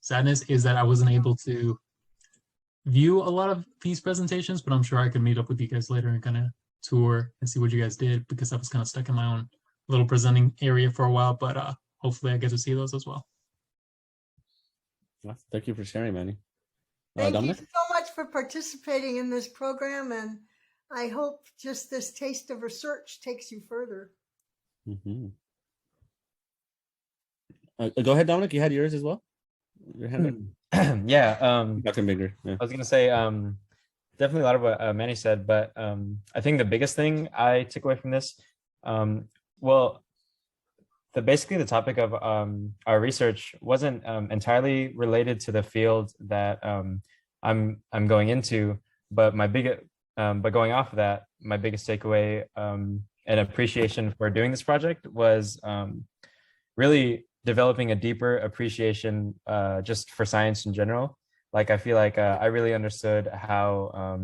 sadness is that I wasn't able to view a lot of these presentations, but I'm sure I could meet up with you guys later and kind of tour and see what you guys did, because I was kind of stuck in my own little presenting area for a while, but hopefully I get to see those as well. Well, thank you for sharing, Manny. Thank Dominic? you so much for participating in this program, and I hope just this taste of research takes you further. Mm-hmm. Go ahead, Dominic. You had yours as well. Your hand up. Yeah. Nothing bigger. Yeah. I was gonna say definitely a lot of what Manny said, but I think the biggest thing I took away from this, well, basically the topic of our research wasn't entirely related to the field that I'm going into, but but going off of that, my biggest takeaway and appreciation for doing this project was really developing a deeper appreciation just for science in general. Like, I feel like I really understood how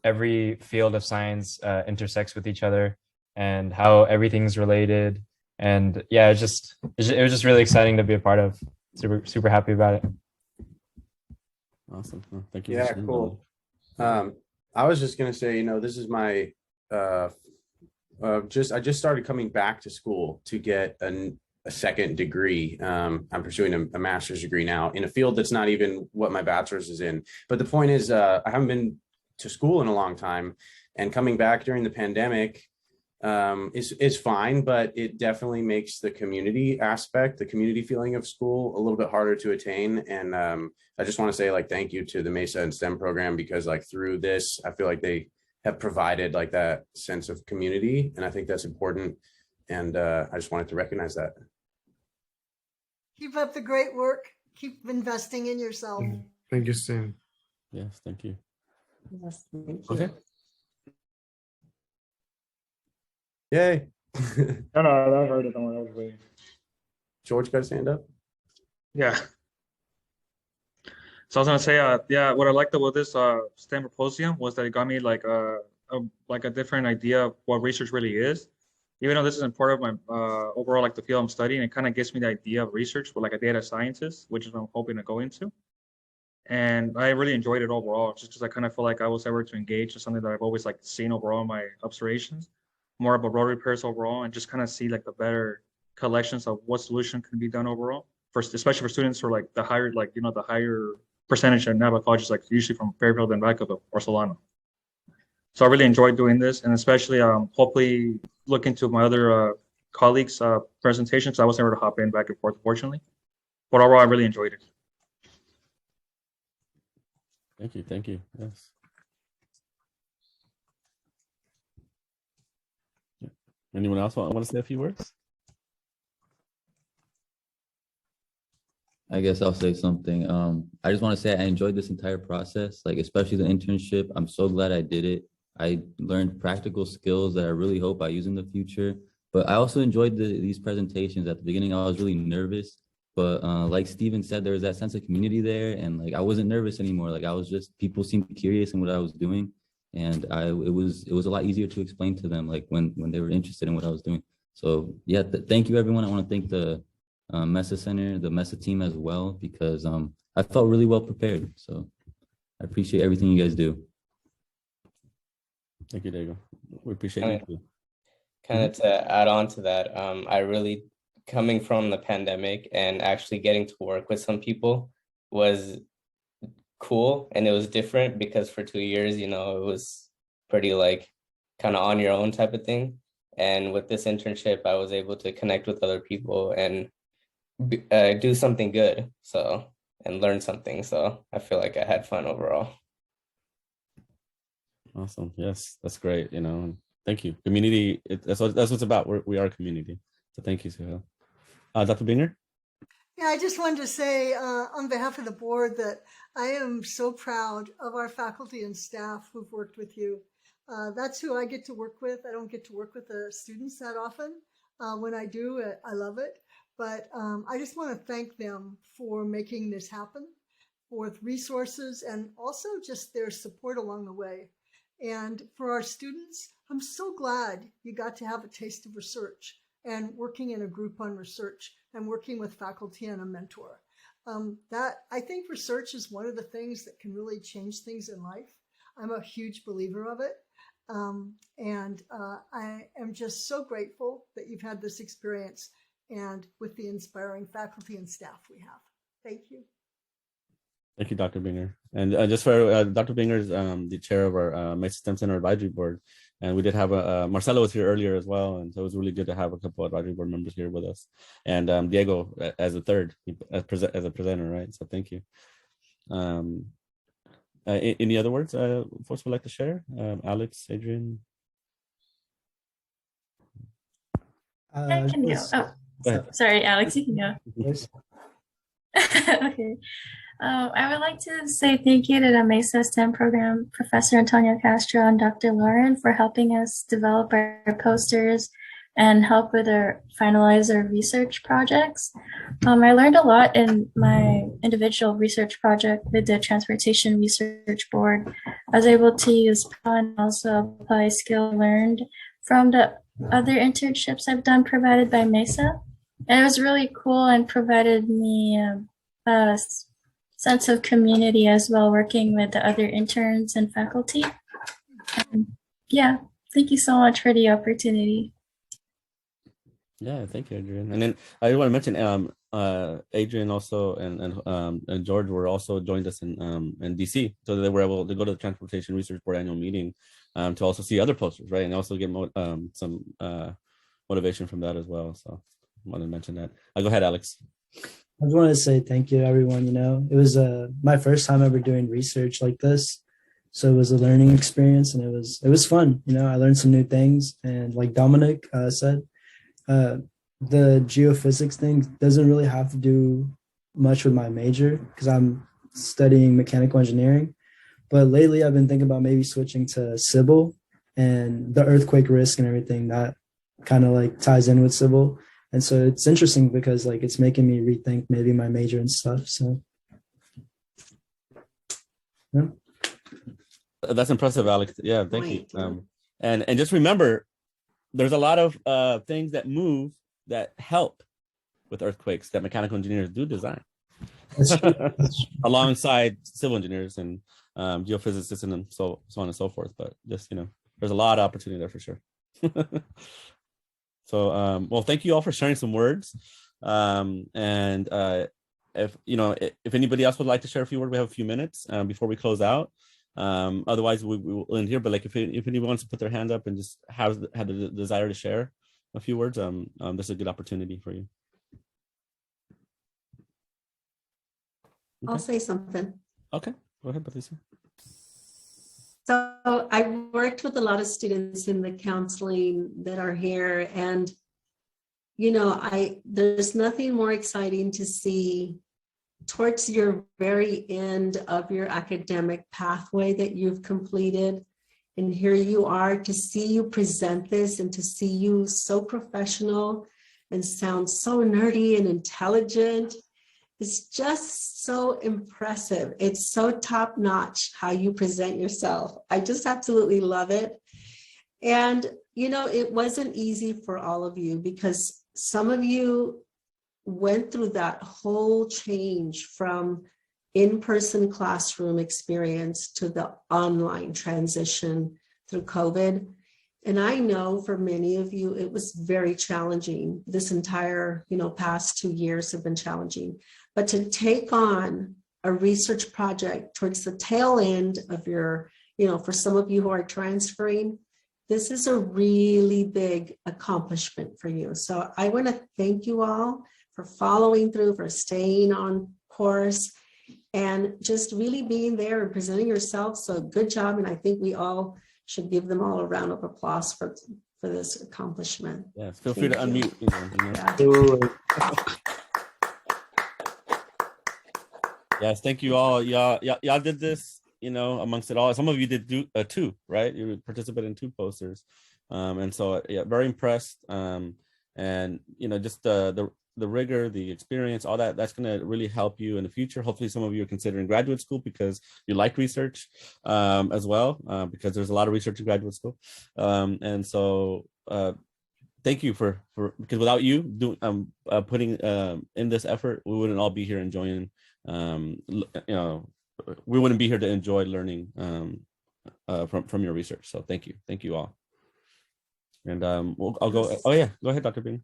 every field of science intersects with each other and how everything's related. And yeah, it was just really exciting to be a part of. Super happy about it. Awesome. Well, thank you. Yeah, cool. I was just gonna say, this is my I just started coming back to school to get a second degree. I'm pursuing a master's degree now in a field that's not even what my bachelor's is in. But the point is, I haven't been to school in a long time, and coming back during the pandemic is fine, but it definitely makes the community aspect, the community feeling of school, a little bit harder to attain. And I just want to say, thank you to the MESA and STEM program, because through this, I feel like they have provided that sense of community, and I think that's important. And I just wanted to recognize that. Keep up the great work. Keep investing in yourself. Thank you, Sam. Yes, thank you. Yes, thank you. Okay. Yay. No, I heard it. Don't worry, I was waiting. George, got his hand up? Yeah. So I was gonna say, yeah, what I liked about this STEMposium was that it got me a different idea of what research really is. Even though this isn't part of my overall the field I'm studying, it kind of gives me the idea of research with a data scientist, which is what I'm hoping to go into. And I really enjoyed it overall, just because I kind of feel like I was ever to engage in something that I've always seen overall in my observations, more about road repairs overall, and just kind of see the better collections of what solution can be done overall, especially for students who are the higher, the higher percentage of Napa colleges, usually from Fairfield and Vazquez or Solano. So I really enjoyed doing this, and especially hopefully look into my other colleagues' presentations, because I wasn't able to hop in back and forth, unfortunately. But overall, I really enjoyed it. Thank you. Yes. Yeah. Anyone else want to say a few words? I guess I'll say something. I just want to say I enjoyed this entire process, especially the internship. I'm so glad I did it. I learned practical skills that I really hope I use in the future. But I also enjoyed these presentations. At the beginning, I was really nervous. But like Steven said, there was that sense of community there. And I wasn't nervous anymore. I was just, people seemed curious in what I was doing. And it was a lot easier to explain to them, when they were interested in what I was doing. So yeah, thank you, everyone. I want to thank the MESA Center, the MESA team as well, because I felt really well prepared. So I appreciate everything you guys do. Thank you, Diego. We appreciate you. Kind of to add on to that, I really, coming from the pandemic and actually getting to work with some people was cool, and it was different because for 2 years, it was pretty kind of on your own type of thing. And with this internship, I was able to connect with other people and do something good, and learn something. So I feel like I had fun overall. Awesome. Yes, that's great. Thank you. Community. That's what it's about. We are a community. So thank you, Suhail. Dr. Binger? Yeah, I just wanted to say on behalf of the board that I am so proud of our faculty and staff who've worked with you. That's who I get to work with. I don't get to work with the students that often. When I do, I love it. But I just want to thank them for making this happen, with resources and also just their support along the way. And for our students, I'm so glad you got to have a taste of research and working in a group on research and working with faculty and a mentor. That I think research is one of the things that can really change things in life. I'm a huge believer of it. I am just so grateful that you've had this experience and with the inspiring faculty and staff we have. Thank you. Thank you, Dr. Binger. And just for Dr. Binger is the chair of our MESA STEM Center Advisory Board. And we did have Marcelo was here earlier as well. And so it was really good to have a couple of advisory board members here with us. And Diego as a third, as a presenter, right? So thank you. Any other words folks would like to share? Alex, Adrienne? I can go. Oh, sorry, Alex, you can go. Okay. I would like to say thank you to the MESA STEM program, Professor Antonio Castro and Dr. Lauren for helping us develop our posters and help with our finalize our research projects. I learned a lot in my individual research project with the Transportation Research Board. I was able to use and also apply skill learned from the other internships I've done provided by MESA. And it was really cool and provided me a sense of community as well, working with the other interns and faculty. Yeah, thank you so much for the opportunity. Yeah, thank you, Adrienne. And then I want to mention Adrienne also and George were also joined us in DC, so they were able to go to the Transportation Research Board annual meeting to also see other posters, right, and also get some motivation from that as well. So I wanted to mention that. Go ahead, Alex. I just wanted to say thank you to everyone. You know, it was my first time ever doing research like this, so it was a learning experience, and it was fun. You know, I learned some new things, and like Dominic said, the geophysics thing doesn't really have to do much with my major because I'm studying mechanical engineering. But lately, I've been thinking about maybe switching to civil, and the earthquake risk and everything that kind of like ties in with civil. And so it's interesting because like it's making me rethink maybe my major and stuff. So yeah. That's impressive, Alex. Yeah, thank you. And just remember, there's a lot of things that move that help with earthquakes that mechanical engineers do design. That's true. Alongside civil engineers and geophysicists and so on and so forth. But just, you know, there's a lot of opportunity there for sure. So, well, thank you all for sharing some words. If anybody else would like to share a few words, we have a few minutes before we close out. Otherwise, we will end here. But like, if anyone wants to put their hand up and just have the desire to share a few words, this is a good opportunity for you. Okay. I'll say something. Okay, go ahead, Patricia. So I worked with a lot of students in the counseling that are here, and you know, there's nothing more exciting to see towards your very end of your academic pathway that you've completed. And here you are, to see you present this and to see you so professional and sound so nerdy and intelligent. It's just so impressive. It's so top notch how you present yourself. I just absolutely love it. And, you know, it wasn't easy for all of you because some of you went through that whole change from in-person classroom experience to the online transition through COVID. And I know for many of you, it was very challenging. This entire, past 2 years have been challenging. But to take on a research project towards the tail end of your, for some of you who are transferring, this is a really big accomplishment for you. So I want to thank you all for following through, for staying on course, and just really being there and presenting yourself. So good job. And I think we all should give them all a round of applause for this accomplishment. Yes, feel free to unmute. Yeah. Yes, thank you all. Y'all did this, amongst it all. Some of you did do two, right? You participated in 2 posters, and so yeah, very impressed. And just the rigor, the experience, all that's going to really help you in the future. Hopefully, some of you are considering graduate school because you like research as well, because there's a lot of research in graduate school, and so thank you for because without you putting in this effort, we wouldn't all be here enjoying. We wouldn't be here to enjoy learning from your research. So thank you all. And I'll go. Oh yeah, go ahead, Dr. Bean.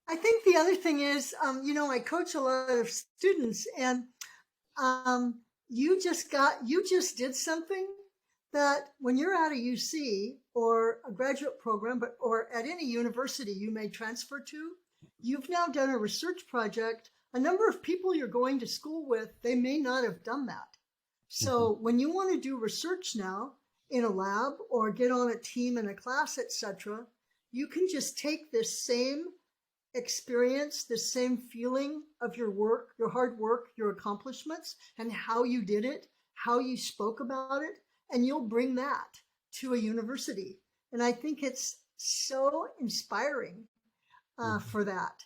I think the other thing is, I coach a lot of students, and you just did something that when you're at a UC or a graduate program, or at any university you may transfer to, you've now done a research project. A number of people you're going to school with, they may not have done that. So when you want to do research now in a lab or get on a team in a class, etc., you can just take this same experience, the same feeling of your work, your hard work, your accomplishments, and how you did it, how you spoke about it, and you'll bring that to a university. And I think it's so inspiring for that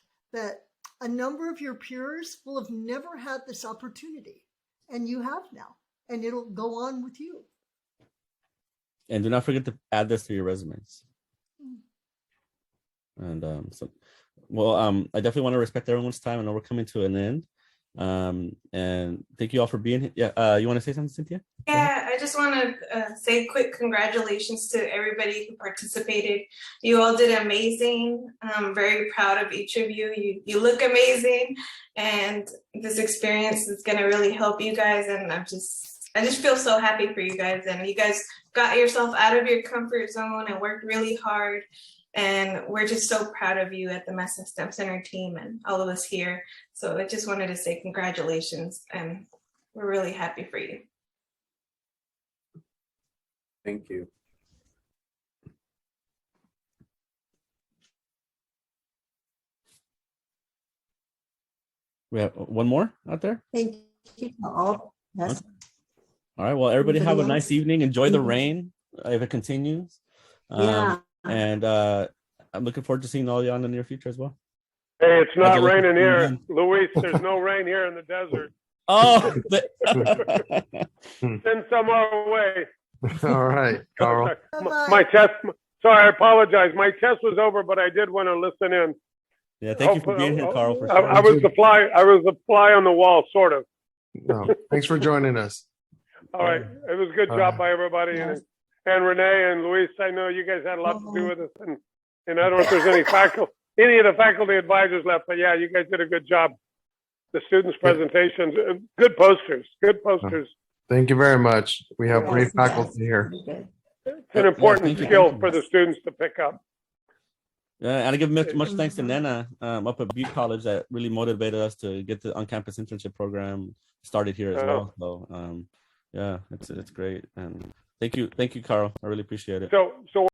a number of your peers will have never had this opportunity, and you have now, and it'll go on with you. And do not forget to add this to your resumes. And I definitely want to respect everyone's time. I know we're coming to an end. And thank you all for being here. Yeah, you want to say something, Cynthia? Yeah, I just want to say quick congratulations to everybody who participated. You all did amazing. I'm very proud of each of you. You look amazing, and this experience is going to really help you guys. And I just feel so happy for you guys. And you guys got yourself out of your comfort zone and worked really hard. And we're just so proud of you at the MESA STEM Center team and all of us here. So I just wanted to say congratulations, and we're really happy for you. Thank you. We have one more out there. Thank you all. Yes. Okay. All right. Well, everybody have a nice evening. Enjoy the rain if it continues. Yeah. And I'm looking forward to seeing all y'all in the near future as well. Hey, it's not raining here, Luis. There's no rain here in the desert. Oh, send some our way. All right, Carl. My test. Sorry, I apologize. My test was over, but I did want to listen in. Yeah, thank you for being here, Carl. For sure. I was the fly on the wall, sort of. No, thanks for joining us. All right, it was a good job by everybody, and Renee and Luis. I know you guys had a lot to do with this, and I don't know if there's any of the faculty advisors left, but yeah, you guys did a good job. The students' presentations, good posters. Thank you very much. We have great faculty here. It's an important skill for the students to pick up. Yeah, and I give much thanks to Nana up at Butte College that really motivated us to get the on-campus internship program started here as well. So yeah, it's great, and thank you, Carl. I really appreciate it. So